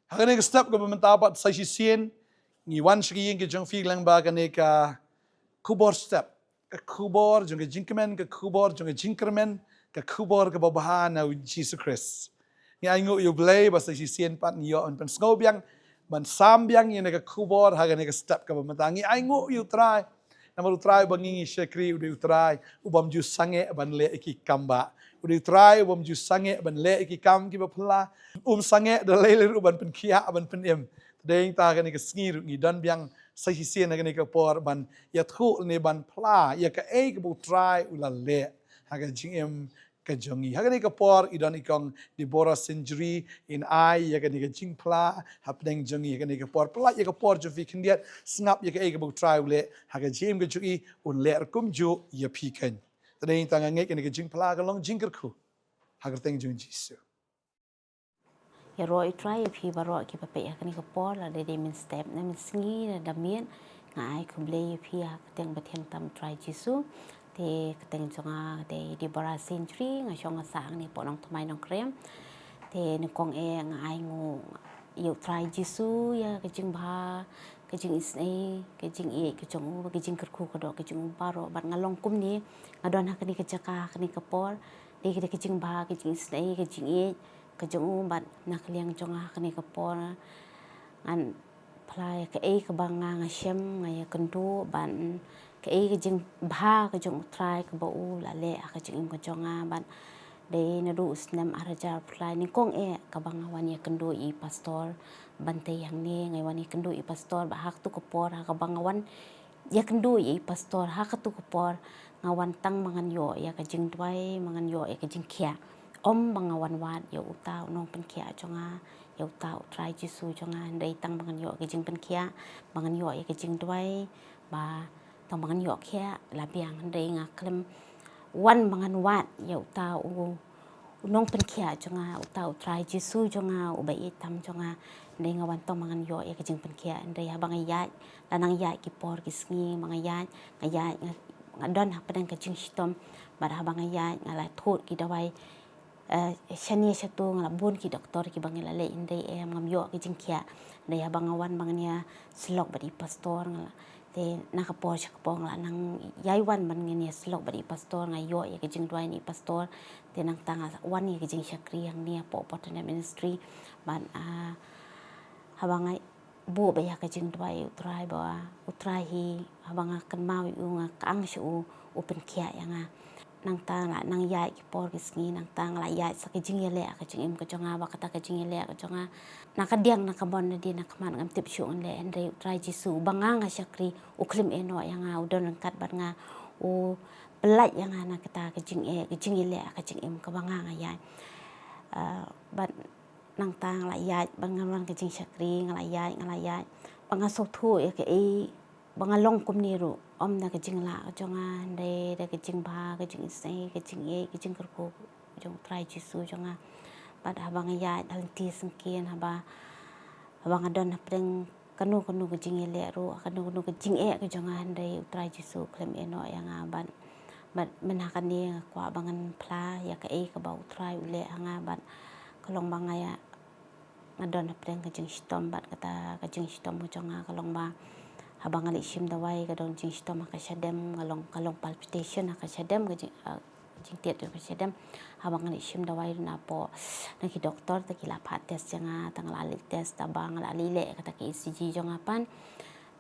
Hagani ka step ka pamentapat sa sisien, ni wan shriyin ka jong figlang ba kani ka kubor step. Ka kubor jong ka jinkmen, ka kubor jong ka jinkermen, ka kubor ka babahan na Jesus Christ. Ni ay ngu yu blay ba sa sisien pat ni yo on pen skobyang, ban sambyang yun ka kubor hagani ka step ka pamenta. Ni ay ngu yu try. Namal utray bangingi syakri udah utray ubam ju sange ban le iki kamba udah utray ubam ju sange ban le iki kam ki bapla sange da leler uban pen kia ban pen em deng ta kan ka sngiru ni dan biang sa hisien kan ka por ban ya thu ni ban pla ya ka e ka bu try ula le haga jing em ka jongi haga ni ka por idan ikong di bora century in ai ya ka ni ka jing pla hapdeng jongi ya ka ni ka por pla ya ka por ju fi kindiat snap ya ka e ka bu try ule haga jim ka ju un le kum ju ya pi ken tadeng ta nge ka ni ka jing pla ka long jing ku haga teng jung jisu ya roi try phi baro ki pape ya kani ka por la de min step na min sngi na damien ngai kumble phi ya teng bathen tam try jisu te teng jonga te di bara century nga shong sang ni po Nongthymmai Nongkhryiem te ni kong e ngai ngu yu try jisu ya ka jing ba ka jing isne ka jing e ka jong ka jing kerku ka do ka jing baro bat ngalong kum ni ngadon ha kani ka jaka kani ka por de ka jing ba ka jing isne ka jing e ka jong bat nak liang jonga kani ka por an plai ka e ka banga nga shem nga ya kendu ban ka e ka jing ba ka jong try ka ba u la le ka jing ka jonga ban de na du snam araja plai ni kong e ka banga wan ya kendu I pastor ban te yang ni ngai wan I kendu I pastor ba hak tu ka por ka banga wan ya kendu I pastor hak tu ka por nga wan tang mangan yo ya ka jing twai mangan yo ya ka jing kya om banga wan wat yo utau nong pen kya jonga yo utau try jisu jonga ndai tang bangan yo ke jing pen kya bangan yo ke jing dwai ba tang bangan yo kya la biang ndai nga klem wan bangan wat yo utau nong pen kya jonga utau try jisu jonga u bai tam jonga ndai nga wan tang bangan yo ke jing pen kya ndai ha bangai yai lanang yai ki por ki sngi bangai yai nga don ha padang ke jing shitom ba ha bangai yai nga la thot ki dawai shani satu ngalabun ki doktor ki bangila le indai ngam yo ki jingkia dai bangawan bangania slok badi pastor ngala te nakapor chakpong la nang yaiwan man ngani slok badi pastor ngayo ya ki jingdwai ni pastor te nang tanga wan ya ki jing syakri yang ni po POTTERNET ministry ban habangai bu ba ya ki jingdwai utrai hi habanga kan mau nga kang shu open kia yang nang tang la nang yai ki por ki sngi nang tang la yai sa ki jing yele ka jing im ka jonga ba kata ka jing yele ka jonga na ka diang na ka bon na di na ka man ngam tip shu on le ndai try jisu banga nga syakri u klim eno yang nga udon kat bat nga u belai yang na kata ka jing yele ka jing im ka banga nga yai bat nang tang la yai banga wan ka jing syakri nga la yai banga so thu ya ke banga long kum ni ru om na ka jing la jonga de ka jing ba ka jing se ka jing e ka jing kerko jong try jisu jonga pada banga ya dalti sengkian haba banga don preng kanu ka jing ele ru kanu ka jing e ka jonga de try jisu klem eno yang ban menakan ni kwa bangan pla ya ka e ka ba try ule anga ban kalong banga ya ngadon preng ka jing stom bat kata ka jing stom jonga kalong ba habang ali shim dawai ka don jing stom ka syadem kalong palpitation ka syadem ka jing tiat ka syadem habang ali shim dawai na po naki doktor ta kila phat test janga tang lali test tabang lali le kata ki ECG jonga pan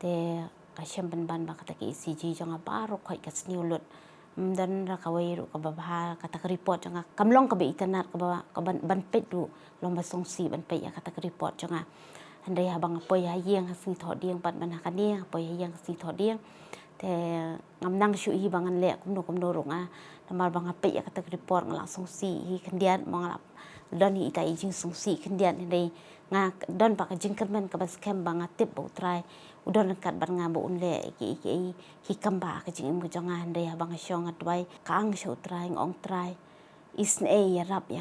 te ka syam ban ba kata ki ECG jonga baru khoi ka sniulut dan ra ka wai ru ka ba kata ka report jonga kamlong ka be internet ka ban pet du lomba songsi ban pe ya kata ka report jonga andai habang apoy hayang hasing thodiang pat manakani apoy hayang hasing thodiang te ngamnang shu hi bangan le kumno runga namal bang ape ya kata report ngala songsi hi kendian mangalap don hi ita jing songsi kendian ndai nga don pak jing kermen ka bas kem bang atip bo try udon kat ban nga bo unle ki kamba ka jing mo jonga ndai habang syong adwai kang shu try ngong try isne ya rap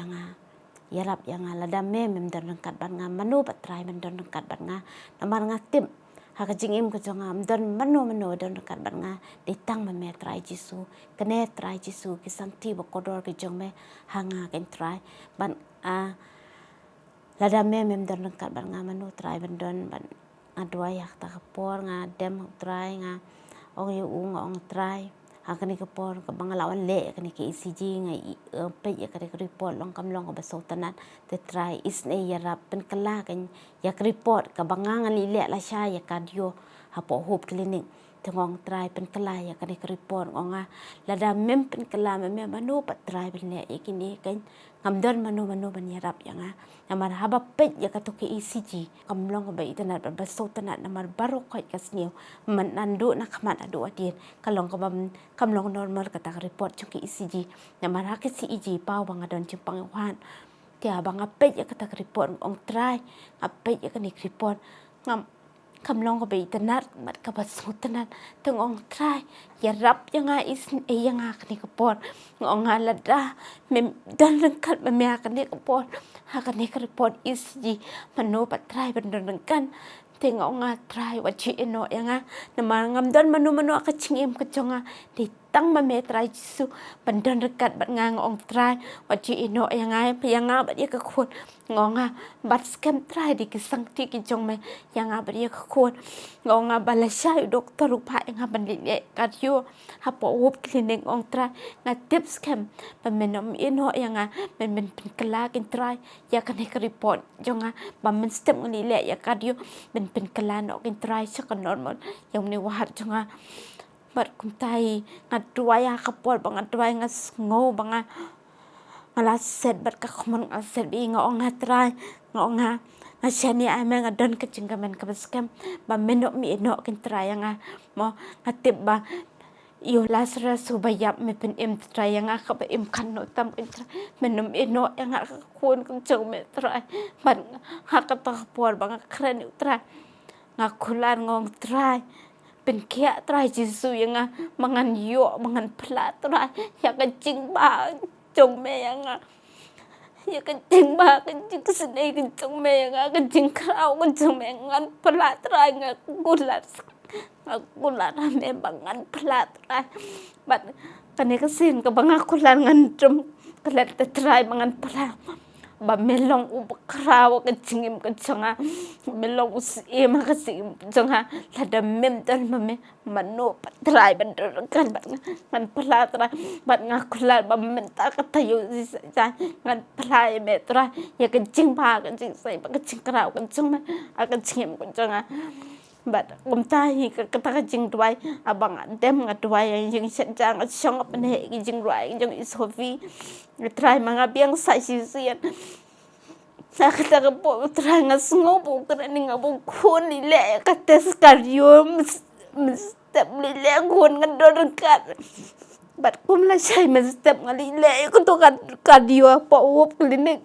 yang lada mem dan kat ban nga manu patrai men don kat ban nga namar nga tim ha ka jing im ka jonga don manu don kat ban nga ditang me try jisu kene try jisu ki santi bo kodor ki jong me hanga ken try ban lada mem don lengkat ban nga manu try ban don ban adua yak ta kapor nga dem try nga ong yu nga ong try hakani kapor ka bangalawan le kani ki ECG nga pe ya kani report long kam long ba sultanat te try isne ya rap pen kala kan ya report ka bangangan li le la sha ya cardio hapo hope clinic tengong try pen kala ya kani report nga lada mem pen kala mem manu pat try ben le ikini kan ngamdon manu ban yarap ya nga namar haba pet ya katu ke ECG kamlong ba itanat ba sultanat namar baru khoi kasniu man nandu na khamat adu adien kalong kamlong normal kata report chung ke ECG namar ha ke ECG pau bang adon chung pangwan tia bang apet ya kata report ong try apet ya kani report ngam kamlong ba itanat mat ka ba sultanat tung ong try yarap ya nga is ya nga kani kapor ngong lada mem dan lengkat mem kani kapor hakani report ECG mano pat try ban kan tengok nga try wat chi eno ya nga namar ngamdan manu ka chingim ka chonga di tang ma me try su bandan dekat bat nga ngong try wat chi eno ya nga bat ya ka khun ngonga bat scam try di kisang ti ki chong me ya nga bat ya ka khun ngonga balasya doktor rupa nga ban le cardio hapo wop clinic ngong try nga tips scam pamenom eno ya nga men kala kin try ya kan report jonga bamen step ngani le ya cardio pen kalan ok try sa normal yung ni wahat nga bar kum tai ngadwaya kapor bang adway nga ngo bang ngala set bat ka khomon set bi nga ong try nga shani ame nga don ka chingamen ka baskam ba menok mi no kin try nga mo ngatib ba yo lasra subayap me pen em try nga ka em kan no tam kin try menom eno nga kun kum chong me try ban hakata por bang kren try nga kulan ngong try pen kia try jisu yang mangan yo mangan plat try ya ka jing ba chong me nga ya ka jing ba ka jing sne ka chong me nga ka jing krau ka chong me ngan plat try nga kulan me bangan plat try bat kane ka sin ka banga kulan ngan chum kalat try mangan plat ba melong ubakraw ka chingim ka changa melong usim ka sim changa lada mem dan mame mano patray ban kan bat ngan pala tra bat nga kulal ba menta ka tayo sa ngan pala me tra ya ka ching ba ka ching sai ba ka ching kraw ka chung ka chingim ka changa bat kumtai ka ka jing dwai abang dem nga dwai yang sen jang song up ne jing dwai jong isofi try mga biang sa sisian nakita ka po try nga sungo po karani nga po kun nila ka test cardio step nila kun nga doon ka bat kumla siya step nga nila ko to cardio po wop clinic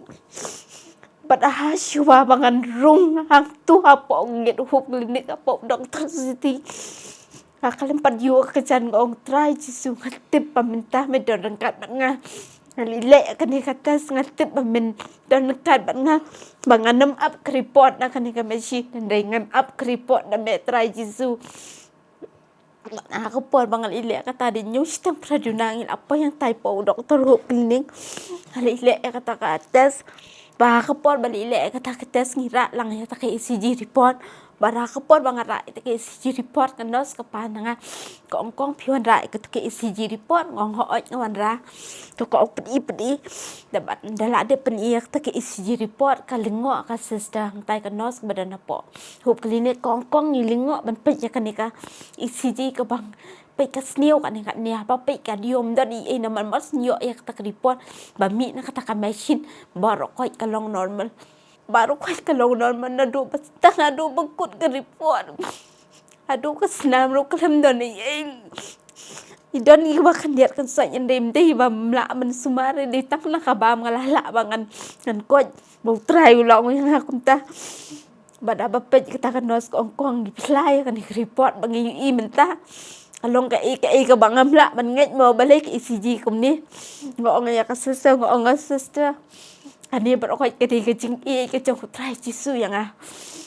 bat ahaswa bangan rung hang tuha po ngit wop clinic po dokter city kakalimpat yo kajan ngong try jisu ngatip paminta me doon ka nga nalile kani katas ngatip pamin doon ka nga banganam up report na kani ka machine ndengan up report na me try jisu ako po bangal ile kata di news tang pradunangin apa yang typo dokter wop clinic halile kata ka test ba kapor balile kata tes ngira lang ya ta ECG report bara kapor bangara ita ECG report kanos kapan nga kong pion ra ita ECG report ngong hoot ngawan ra to ko pedi dapat dala de peniak ta ECG report kalingo ka sister tai kanos badan po hub klinik kong ngilingo ban pe ya kanika ECG ka bang pe kasniu kan ni apa pe ka diom dan i naman mas nyo ya ta report ba mi na kata ka machine baru ko kalong normal na do basta na do bagkut ka report adu ka snam ro kalam don i idon i ba kan diat kan sa yandem dei ba mla man sumare di tak na ka ba ngalala bangan kan ko bo try ulong yang akunta bada ba pe kita kan nos kong di kan report bangi i menta along ka bangam la man nget mo balik ECG kum ni ngong ya ka sister ngong sister ani bar ko kedi kecing ka jong try jisu yang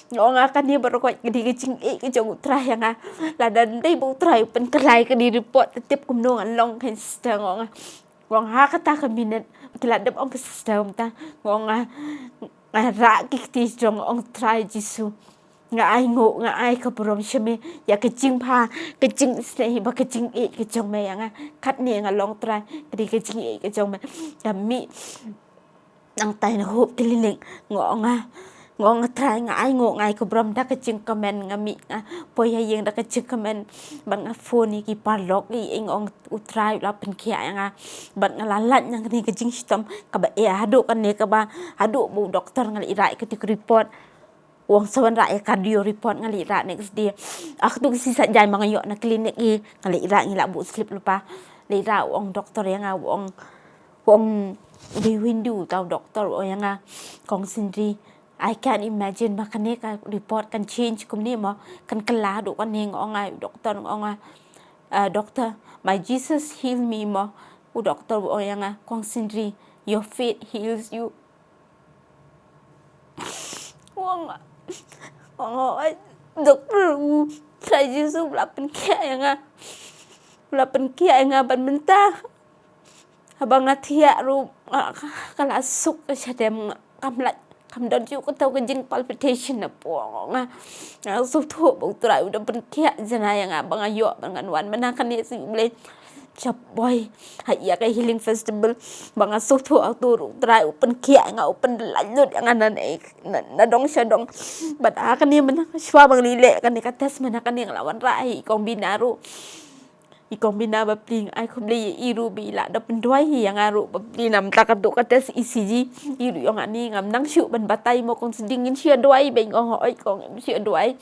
ngong kan ni bar ko kedi kecing ka jong try yang la dan dei bu try pen kelai ka di report tip kum no along kan sister ngong ha kata ka minute kila dep ong sister ta ngong ra ki jong ong try jisu nga ai ngộ nga ai ka brom shame ya ka jing pha ka jing snei ba ka jing e ka jong me nga khat ne nga long try ka di ka jing e ka jong me ya mi nang tai na hop tililing ngõ nga try nga ai ngộ ngai ka brom da ka jing comment nga mi nga poi ha yeng da ka jing comment ban nga phone ni ki parlok i eng ong u try la pen kia nga ban nga la lat nga ni ka jing stom ka ba e haduh kan ne ka ba haduh bu doktor nga irai ka ti report wong sawan ra ka dio report nga li ra next day ak tu si sa jai mga yo na clinic i nga li ra ngi la bu slip lupa li ra wong doktor yang nga wong di window tau doktor o yang nga kong sindri I can't imagine makane ka report kan change kum ni mo kan kala do kan ning onga doktor onga doctor my Jesus heal me mo u doktor o yang nga kong sindri your faith heals you wong doktor saya Jesus lapen kia yang nga ban mentah abang ngatia ru kala suk ka dem kamlat kam don ju ko taw ka jing palpitation na po nga so to bu trai udah pentia jana yang abang ayo bangan wan manakan ni si ble chap boy ya ka healing festival bang so to auto trai open kia nga open lanjut yang anan na dong sya dong bat akan ni mana swa bang lile kan ni ka tes manakan ni lawan rai kombinaru I kombina ba pling ai ko bli iru bi la da pendoi yang aru ba pli nam takaduk ka tes ECG iru yang ani ngam nang shu ban batai mo kong sedingin sia doi beng ong hoi kong sia doi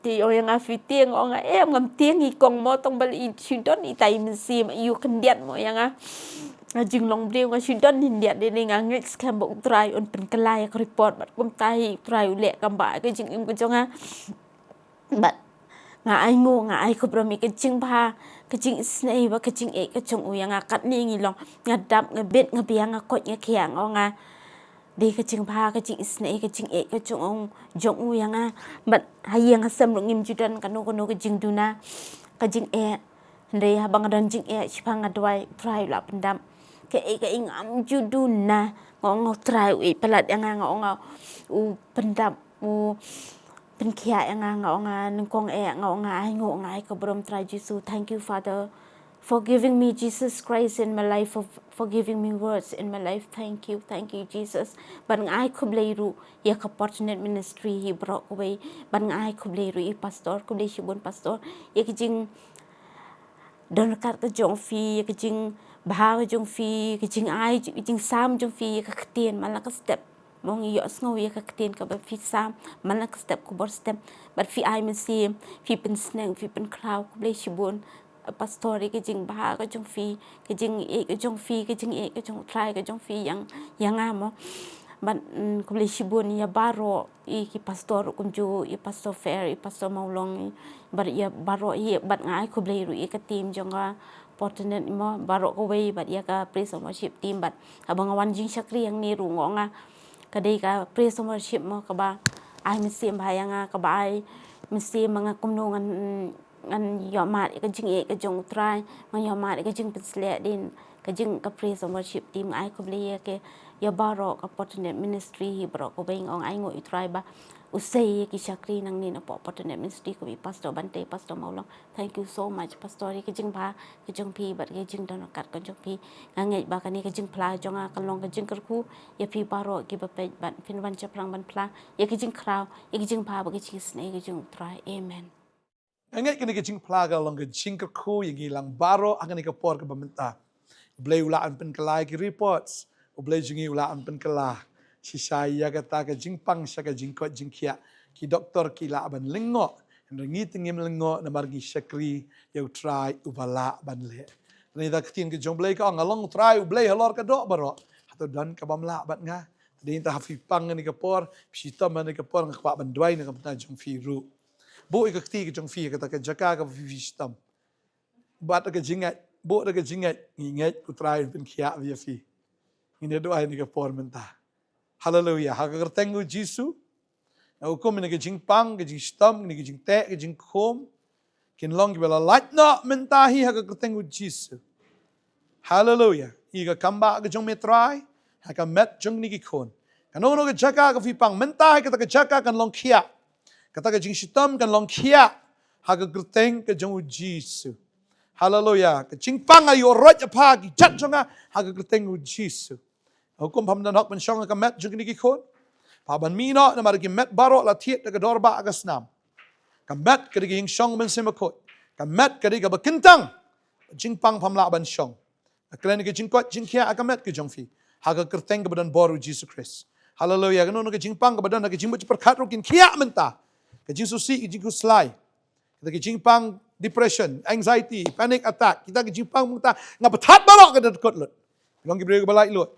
ti o yang afi tieng ong em ngam tieng I kong mo tong bal I shindon I tai min sim yu kendiat mo yang jing long breu nga shindon hindiat de nga ngex kam bo try on pen kelai ka report bat kum tai try le kam ba ka jing im ko jonga bat nga ai ngộ nga ai ko bro mi ka jing pha ka jing snei ba ka jing e ka chong u yang kat ni ngi long nga dap nga bet nga bia nga ko nga khiang nga de ka jing pha ka jing snei ka jing e ka chong ong jong u yang bat hayang sam ro ngim judan ka no ka jing duna ka jing e ndei ha bang dan jing e chi phang nga dwai try la pendam ka e ka ingam juduna ngong try u pelat yang nga u pendam u pen kia nga nungkong nga ai ngộ nga ai ko brom try Jesus thank you Father for giving me Jesus Christ in my life for giving me words in my life thank you Jesus ban ai ko bleiru ya ka POTTERNET ministry hi bro ko bei ban ai ko bleiru I pastor ko blei shibon pastor ya ki jing don kar ka jong fi ya ki jing ba ka jong fi ki jing ai jing sam jong fi ka ktien mala ka step mong iyo sngo ya ka ktien ka ba fi sam mala ka step ko bor step but fi ai men sim fi pen sneng fi pen kraw ko blei shibon pastor ki jing ba ka jong fi ki jing e ka jong fi ki jing e ka jong try ka jong fi yang amo ban ko blei shibon ya baro I ki pastor kum ju I pastor fair I pastor maulong bar ya baro I bat ngai ko blei ru I ka team jonga POTTERNET mo baro ko wei bat ya ka praise and worship team bat abang wan jing shakri yang ni ru nga kadai ka praise and worship mo ka ba ai mesti bahaya ka ba ai mesti mga kumnongan ngan yomat ka jing e ka jong try ngan yomat ka jing pesle din ka jing ka praise and worship team ai ko bli ke ya baro ka POTTERNET ministry hi baro ko beng ong ai ngo I try ba usay ki shakri nang ni na po POTTERNET ministry ko I pastor bante pastor maulong thank you so much pastor ki jing ba ki jong pi bat ki jing don kat ka jong pi ngai ba ka ni ka jing pla jonga ka long ka jing kerku ya pi baro ki ba pe bat fin wan chaprang ban pla ya ki jing kraw ya ki jing pa ba ki jing snei ki jong try amen Angat kini ka jing plaga long ka jing kerku yang ilang baro akan ka por ka bamenta blei ulaan pen kelai ki reports blei jingi ulaan pen kelah si saya kata ke jingpang sya ke jingkot jingkia ki doktor ki la ban lengok ngi tingim lengok na margi syakri yau try ubala ban le ni ta ktin ke jomblei ka ngalong try ublei halor ka dok baro atau dan ka bamla bat nga tadi ta hafi pang ni ka por psitom ni ka por ngak ban duai ni ka pta jong firu bo ik kti ke jong fi kata ke jaka ka fi psitom bat ka jingat bo ka jingat ngingat ku try pen kia via fi ini doa ni ka por mentah Hallelujah. Haka kertengu Jisu. Na hukum ni ke jing pang, ke jing stom, ni ke jing te, ke jing kom. Kin long ki bela light na mentahi haka kertengu Jisu. Hallelujah. Ika kamba ke jong metrai, haka met jong ni ki kon. Kanono ke jaga ke fipang mentah kita ke jaga kan long kia. Kata ke jing shitam kan long kia. Haga gerteng ke jong Jisu. Haleluya. Ke jing pang ayo rot apa ki jat jonga haga gerteng Jisu. Hukum pamdan hok mensyong ke met jung ni ki kon. Paban mino na marigi met barok la tiet ke dorba agas nam. Kamet ke digi syong men semakot. Kamet ke digi bekentang. Jing pang pamla ban syong. Kalian ke jing kot jing kia akamet ke jong fi. Haga kerteng ke badan baru Jesus Christ. Haleluya. Kanu ke jing pang ke badan ke jing berkat rukin kia mentah. Ke jing susi ke jing kuslai. Kita ke jing pang depression, anxiety, panic attack. Kita ke jing pang mentah ngabetat barok ke dekot lut. Long ke beri ke balai lut.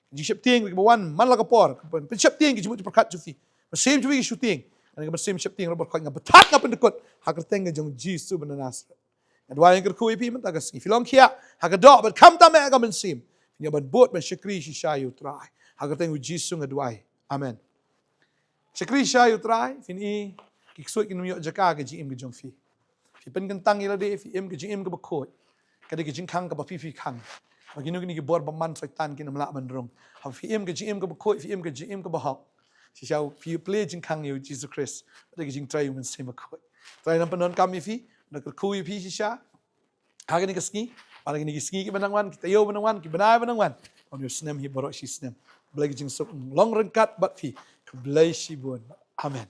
Jing syap tiang ke bawan man la kapor. Syap tiang ke jing berkat jufi. Mesim jufi ke syuting. Dan ke mesim syap tiang robot kau ngabetat ngapen dekot. Haga kerteng ke jong Jesus benar Nasret. Dua yang kerkui pi mentah ke ski. Filong kia haga dok ber kam tam aga mensim. Nya ban bot ben syakri shishayu trai. Haga tengu Jesus ngadwai. Amen. Syakri shishayu trai fini kiksut kin yo jaka ke jim ke jong fi. Fi pen kentang ila de fi em ke jim ke bekot. Kade ke jing kang ke ba fi kang. Magino kini ke bor baman syaitan kin amla bandrong. Ha fi em ke jim ke bekot fi em ke jim ke bahak. Shishaw fi play jing kang yo Jesus Christ. Kade ke jing trai men sem bekot. Trai nam penon kami fi nak kerkui fi shisha. Haga ni ke ski. Pada kini ski ke benangwan, kita yo benangwan, kita benai benangwan. On your snem hi borok si snem. Belai jing sok long rengkat bat fi. Keblai si bun. Amen.